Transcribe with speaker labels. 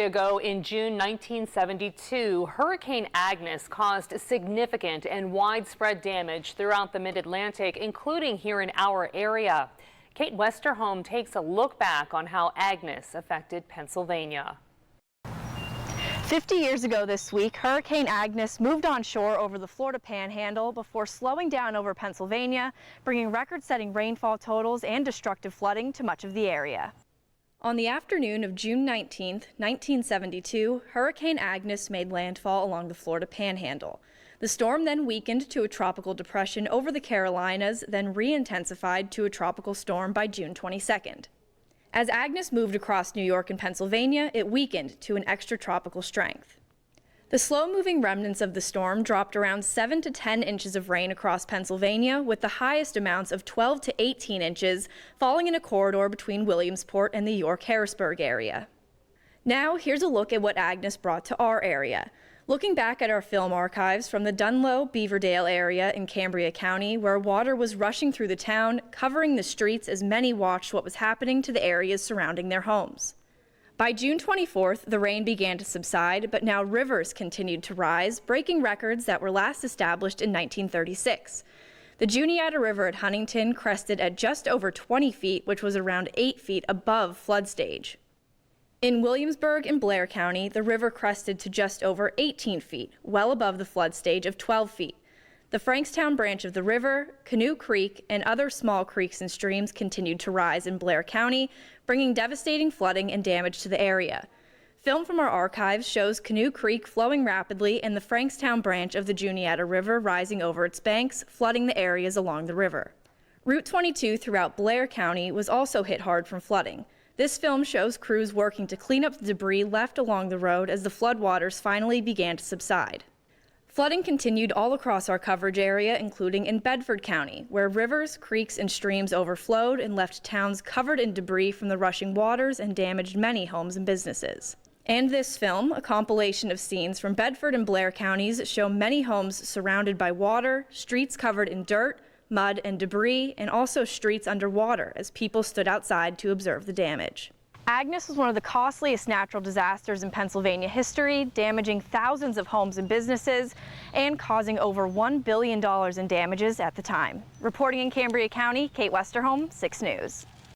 Speaker 1: century ago, in June 1972, Hurricane Agnes caused significant and widespread damage throughout the mid-Atlantic, including here in our area. Kate Westerholm takes a look back on how Agnes affected Pennsylvania.
Speaker 2: 50 years ago this week, Hurricane Agnes moved on shore over the Florida Panhandle before slowing down over Pennsylvania, bringing record-setting rainfall totals and destructive flooding to much of the area. On the afternoon of June 19, 1972, Hurricane Agnes made landfall along the Florida Panhandle. The storm then weakened to a tropical depression over the Carolinas, then re-intensified to a tropical storm by June 22nd. As Agnes moved across New York and Pennsylvania, it weakened to an extratropical strength. The slow-moving remnants of the storm dropped around 7 to 10 inches of rain across Pennsylvania, with the highest amounts of 12 to 18 inches falling in a corridor between Williamsport and the York-Harrisburg area. Now, here's a look at what Agnes brought to our area. Looking back at our film archives from the Dunlow-Beaverdale area in Cambria County, where water was rushing through the town, covering the streets as many watched what was happening to the areas surrounding their homes. By June 24th, the rain began to subside, but now rivers continued to rise, breaking records that were last established in 1936. The Juniata River at Huntington crested at just over 20 feet, which was around 8 feet above flood stage. In Williamsburg and Blair County, the river crested to just over 18 feet, well above the flood stage of 12 feet. The Frankstown branch of the river, Canoe Creek, and other small creeks and streams continued to rise in Blair County, bringing devastating flooding and damage to the area. Film from our archives shows Canoe Creek flowing rapidly and the Frankstown branch of the Juniata River rising over its banks, flooding the areas along the river. Route 22 throughout Blair County was also hit hard from flooding. This film shows crews working to clean up the debris left along the road as the floodwaters finally began to subside. Flooding continued all across our coverage area, including in Bedford County, where rivers, creeks, and streams overflowed and left towns covered in debris from the rushing waters and damaged many homes and businesses. And this film, a compilation of scenes from Bedford and Blair counties, show many homes surrounded by water, streets covered in dirt, mud, and debris, and also streets underwater as people stood outside to observe the damage. Agnes was one of the costliest natural disasters in Pennsylvania history, damaging thousands of homes and businesses and causing over $1 billion in damages at the time. Reporting in Cambria County, Kate Westerholm, 6 News.